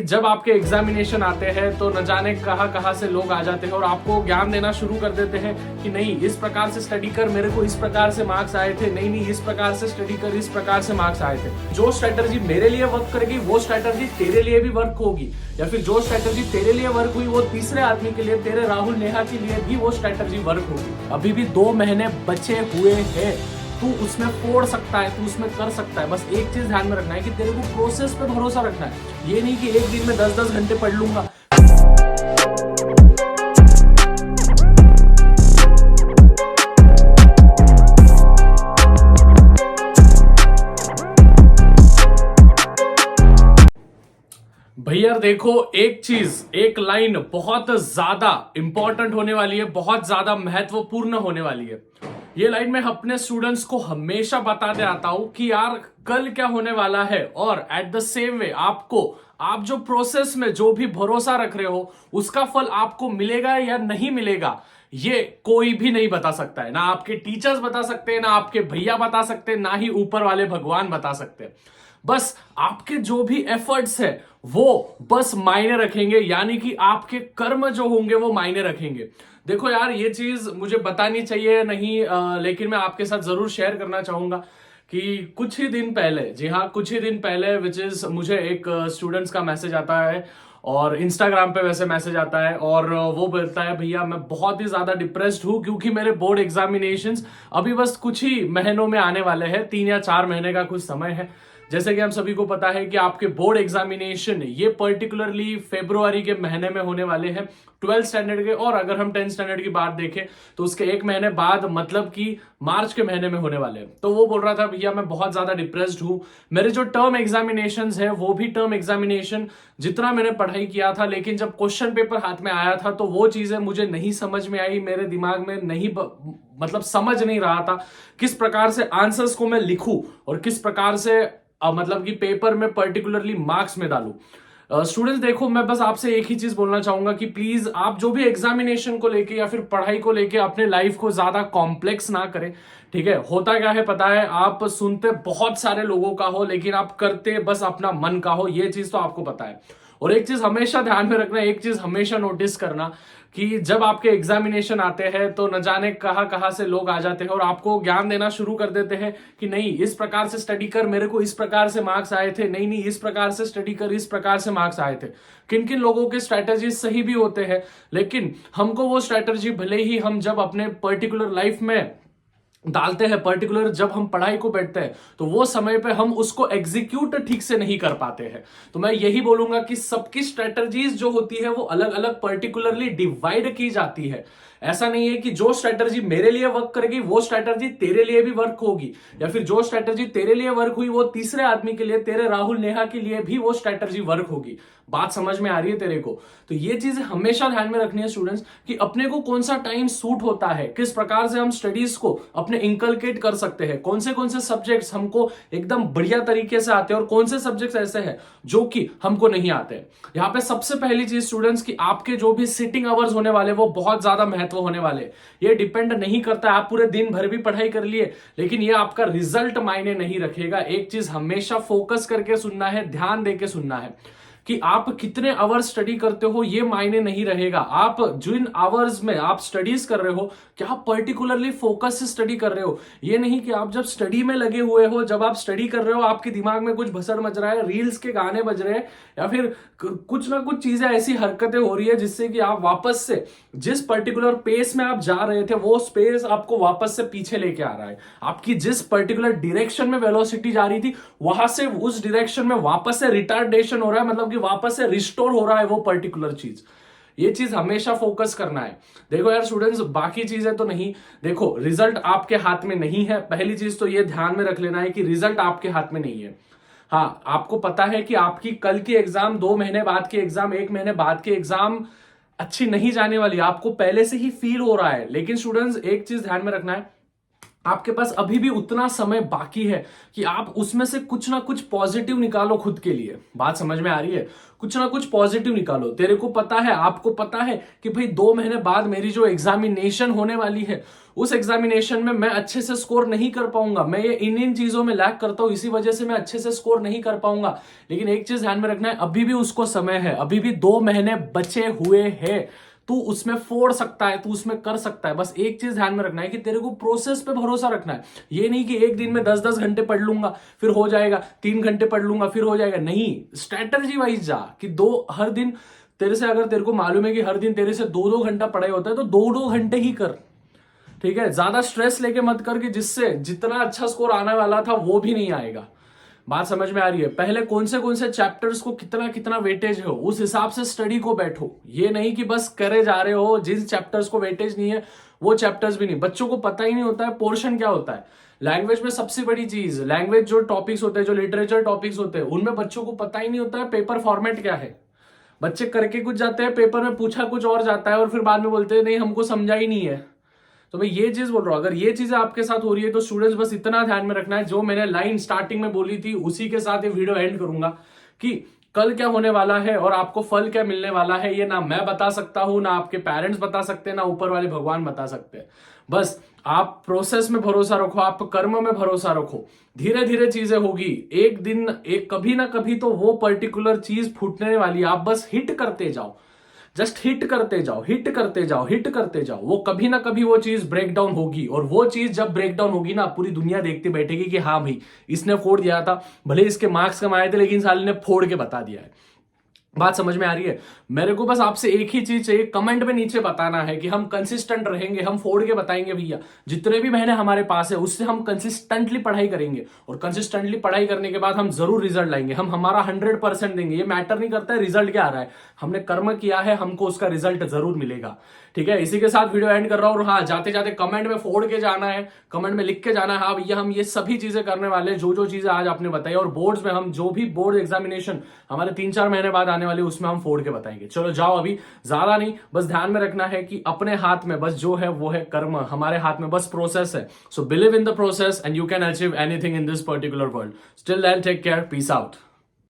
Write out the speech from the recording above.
जब आपके एग्जामिनेशन आते हैं तो न जाने कहां से लोग आ जाते हैं और आपको ज्ञान देना शुरू कर देते हैं कि नहीं इस प्रकार से स्टडी कर, मेरे को इस प्रकार से मार्क्स आए थे, नहीं इस प्रकार से स्टडी कर, इस प्रकार से मार्क्स आए थे। जो स्ट्रेटजी मेरे लिए वर्क करेगी वो स्ट्रेटजी तेरे लिए भी वर्क होगी, या फिर जो स्ट्रेटजी तेरे लिए वर्क हुई वो तीसरे आदमी के लिए, तेरे राहुल नेहा के लिए भी वो स्ट्रेटजी वर्क होगी। अभी भी 2 महीने बचे हुए हैं, तू उसमें फोड़ सकता है, तू उसमें कर सकता है। बस एक चीज ध्यान में रखना है कि तेरे को प्रोसेस पे भरोसा रखना है। ये नहीं कि एक दिन में 10-10 घंटे पढ़ लूंगा। भैया देखो, एक चीज, एक लाइन बहुत ज्यादा इंपॉर्टेंट होने वाली है, बहुत ज्यादा महत्वपूर्ण होने वाली है। ये लाइन मैं अपने स्टूडेंट्स को हमेशा बताते आता हूं कि यार कल क्या होने वाला है, और एट द सेम वे आपको, आप जो प्रोसेस में जो भी भरोसा रख रहे हो उसका फल आपको मिलेगा या नहीं मिलेगा, ये कोई भी नहीं बता सकता है। ना आपके टीचर्स बता सकते हैं, ना आपके भैया बता सकते हैं, ना ही ऊपर वाले भगवान बता सकते हैं। बस आपके जो भी एफर्ट्स है वो बस मायने रखेंगे, यानी कि आपके कर्म जो होंगे वो मायने रखेंगे। देखो यार, ये चीज मुझे बतानी चाहिए नहीं, लेकिन मैं आपके साथ जरूर शेयर करना चाहूंगा कि कुछ ही दिन पहले, जी हाँ कुछ ही दिन पहले, विच इज मुझे एक स्टूडेंट्स का मैसेज आता है और इंस्टाग्राम पे वैसे मैसेज आता है, और वो बोलता है भैया मैं बहुत ही ज्यादा डिप्रेस्ड हूं क्योंकि मेरे बोर्ड एग्जामिनेशंस अभी बस कुछ ही महीनों में आने वाले हैं, 3 या 4 महीने का कुछ समय है। जैसे कि हम सभी को पता है कि आपके बोर्ड एग्जामिनेशन ये पर्टिकुलरली फरवरी के महीने में होने वाले हैं 12th स्टैंडर्ड के, और अगर हम 10th स्टैंडर्ड की बात देखें तो उसके 1 महीने बाद, मतलब कि मार्च के महीने में होने वाले हैं। तो वो बोल रहा था भैया मैं बहुत ज्यादा डिप्रेस्ड हूं, मेरे जो टर्म एग्जामिनेशंस है वो भी टर्म एग्जामिनेशन जितना मैंने पढ़ाई किया था, लेकिन जब क्वेश्चन पेपर हाथ में आया था तो वो चीजें मुझे नहीं समझ में आई, मेरे दिमाग में नहीं मतलब समझ नहीं रहा था किस प्रकार से आंसर्स को मैं लिखूं और किस प्रकार से मतलब कि पेपर में पर्टिकुलरली मार्क्स में डालूं। स्टूडेंट्स देखो, मैं बस आपसे एक ही चीज बोलना चाहूंगा कि प्लीज आप जो भी एग्जामिनेशन को लेके या फिर पढ़ाई को लेके अपने लाइफ को ज्यादा कॉम्प्लेक्स ना करें। ठीक है, होता क्या है पता है, आप सुनते बहुत सारे लोगों का हो लेकिन आप करते बस अपना मन का हो, ये चीज तो आपको पता है। और एक चीज हमेशा ध्यान में रखना, एक चीज हमेशा नोटिस करना कि जब आपके एग्जामिनेशन आते हैं तो न जाने कहां से लोग आ जाते हैं और आपको ज्ञान देना शुरू कर देते हैं कि नहीं इस प्रकार से स्टडी कर, मेरे को इस प्रकार से मार्क्स आए थे, नहीं इस प्रकार से स्टडी कर, इस प्रकार से मार्क्स आए थे। किन किन लोगों के स्ट्रैटेजी सही भी होते हैं, लेकिन हमको वो स्ट्रैटेजी भले ही हम जब अपने पर्टिकुलर लाइफ में डालते हैं, पर्टिकुलर जब हम पढ़ाई को बैठते हैं तो वो समय पे हम उसको एग्जीक्यूट ठीक से नहीं कर पाते हैं। तो मैं यही बोलूंगा कि सबकी स्ट्रेटजीज जो होती है वो अलग अलग पर्टिकुलरली डिवाइड की जाती है। ऐसा नहीं है कि जो स्ट्रेटजी मेरे लिए वर्क करेगी वो स्ट्रेटजी तेरे लिए भी वर्क होगी, या फिर जो स्ट्रेटजी तेरे लिए वर्क हुई वो तीसरे आदमी के लिए, तेरे राहुल नेहा के लिए भी वो स्ट्रेटजी वर्क होगी। बात समझ में आ रही है तेरे को? तो ये चीजें हमेशा ध्यान में रखनी है स्टूडेंट्स कि अपने को कौन सा टाइम सूट होता है, किस प्रकार से हम स्टडीज को अपने इंकलकेट कर सकते हैं, कौन से सब्जेक्ट्स हमको एकदम बढ़िया तरीके से आते हैं और कौन से सब्जेक्ट्स ऐसे हैं जो कि हमको नहीं आते। यहाँ पे सबसे पहली चीज स्टूडेंट्स की आपके जो भी सिटिंग आवर्स होने वाले वो बहुत ज्यादा महत्व होने वाले। ये डिपेंड नहीं करता आप पूरे दिन भर भी पढ़ाई कर लिए लेकिन ये आपका रिजल्ट मायने नहीं रखेगा। एक चीज हमेशा फोकस करके सुनना है, ध्यान देके सुनना है कि आप कितने आवर्स स्टडी करते हो ये मायने नहीं रहेगा। आप जिन आवर्स में आप स्टडीज कर रहे हो क्या आप पर्टिकुलरली फोकस से स्टडी कर रहे हो, ये नहीं कि आप जब स्टडी में लगे हुए हो, जब आप स्टडी कर रहे हो आपके दिमाग में कुछ भसर मच रहा है, रील्स के गाने बज रहे हैं या फिर कुछ ना कुछ चीजें ऐसी हरकतें हो रही है जिससे कि आप वापस से जिस पर्टिकुलर पेस में आप जा रहे थे वो स्पेस आपको वापस से पीछे लेके आ रहा है। आपकी जिस पर्टिकुलर डायरेक्शन में वेलोसिटी जा रही थी वहां से उस डायरेक्शन में वापस से रिटार्डेशन हो रहा है, मतलब कि वापस से रिस्टोर हो रहा है वो पर्टिकुलर चीज। ये चीज हमेशा फोकस करना है। देखो यार स्टूडेंट्स, बाकी चीजें तो नहीं, देखो रिजल्ट आपके हाथ में नहीं है, पहली चीज तो ये ध्यान में रख लेना है कि रिजल्ट आपके हाथ में नहीं है। हाँ, आपको पता है कि आपकी कल की एग्जाम, 2 महीने बाद की एग्जाम, 1 महीने बाद की एग्जाम अच्छी नहीं जाने वाली, आपको पहले से ही फील हो रहा है। लेकिन स्टूडेंट्स एक चीज ध्यान में रखना है आपके पास अभी भी उतना समय बाकी है कि आप उसमें से कुछ ना कुछ पॉजिटिव निकालो खुद के लिए। बात समझ में आ रही है? कुछ ना कुछ पॉजिटिव निकालो। तेरे को पता है, आपको पता है कि भाई 2 महीने बाद मेरी जो एग्जामिनेशन होने वाली है, उस एग्जामिनेशन में मैं अच्छे से स्कोर नहीं कर पाऊंगा। मैं ये इन चीजों में लैक करता हूं, इसी वजह से मैं अच्छे से स्कोर नहीं कर पाऊंगा। लेकिन एक चीज ध्यान में रखना है, अभी भी उसको समय है, अभी भी 2 महीने बचे हुए हैं। तू उसमें फोड़ सकता है, तू उसमें कर सकता है। बस एक चीज ध्यान में रखना है कि तेरे को प्रोसेस पे भरोसा रखना है। ये नहीं कि एक दिन में 10-10 घंटे पढ़ लूंगा फिर हो जाएगा, 3 घंटे पढ़ लूंगा फिर हो जाएगा। नहीं, स्ट्रेटजी वाइज जा कि हर दिन तेरे से, अगर तेरे को मालूम है कि हर दिन तेरे से 2-2 घंटा पढ़ाई होता है तो 2-2 घंटे ही कर। ठीक है, ज्यादा स्ट्रेस लेके मत कर कि जिससे जितना अच्छा स्कोर आने वाला था वो भी नहीं आएगा। बात समझ में आ रही है? पहले कौन से चैप्टर्स को कितना कितना वेटेज हो, उस हिसाब से स्टडी को बैठो। ये नहीं कि बस करे जा रहे हो, जिन चैप्टर्स को वेटेज नहीं है वो चैप्टर्स भी नहीं। बच्चों को पता ही नहीं होता है पोर्शन क्या होता है। लैंग्वेज में सबसे बड़ी चीज, लैंग्वेज जो टॉपिक्स होते हैं, जो लिटरेचर टॉपिक्स होते हैं, उनमें बच्चों को पता ही नहीं होता है पेपर फॉर्मेट क्या है। बच्चे करके कुछ जाते हैं, पेपर में पूछा कुछ और जाता है और फिर बाद में बोलते हैं नहीं हमको समझा ही नहीं है। तो मैं ये चीज बोल रहा हूं, अगर ये चीजें आपके साथ हो रही है तो स्टूडेंट्स बस इतना ध्यान में रखना है, जो मैंने लाइन स्टार्टिंग में बोली थी उसी के साथ ये वीडियो एंड करूंगा कि कल क्या होने वाला है और आपको फल क्या मिलने वाला है, ये ना मैं बता सकता हूं, ना आपके पेरेंट्स बता सकते हैं, ना ऊपर वाले भगवान बता सकते हैं। बस आप प्रोसेस में भरोसा रखो, आप कर्म में भरोसा रखो। धीरे धीरे चीजें होगी, एक दिन एक कभी ना कभी तो वो पर्टिकुलर चीज फूटने वाली है। आप बस हिट करते जाओ, जस्ट हिट करते जाओ, हिट करते जाओ, हिट करते जाओ। वो कभी ना कभी वो चीज ब्रेक डाउन होगी, और वो चीज जब ब्रेक डाउन होगी ना, पूरी दुनिया देखते बैठेगी कि हाँ भाई इसने फोड़ दिया था, भले इसके मार्क्स कम आए थे लेकिन साले ने फोड़ के बता दिया है। बात समझ में आ रही है? मेरे को बस आपसे एक ही चीज चाहिए, कमेंट में नीचे बताना है कि हम कंसिस्टेंट रहेंगे, हम फोड़ के बताएंगे भैया जितने भी महीने हमारे पास है उससे हम कंसिस्टेंटली पढ़ाई करेंगे, और कंसिस्टेंटली पढ़ाई करने के बाद हम जरूर रिजल्ट लाएंगे। हम हमारा 100% देंगे। ये मैटर नहीं करता है रिजल्ट क्या आ रहा है, हमने कर्म किया है, हमको उसका रिजल्ट जरूर मिलेगा। ठीक है, इसी के साथ वीडियो एंड कर रहा हूं। और हाँ, जाते जाते कमेंट में फोड़ के जाना है, कमेंट में लिख के जाना है हाँ भैया हम ये सभी चीजें करने वाले हैं, जो जो चीजें आज आपने बताई। और बोर्ड्स में हम जो भी बोर्ड एग्जामिनेशन हमारे 3-4 महीने बाद आने वाले उसमें हम फोड़ के बताएंगे। चलो जाओ, अभी ज्यादा नहीं, बस ध्यान में रखना है कि अपने हाथ में बस जो है वो है कर्म, हमारे हाथ में बस प्रोसेस है। So believe in the process and you can achieve anything in this particular world. Still then take care, peace out.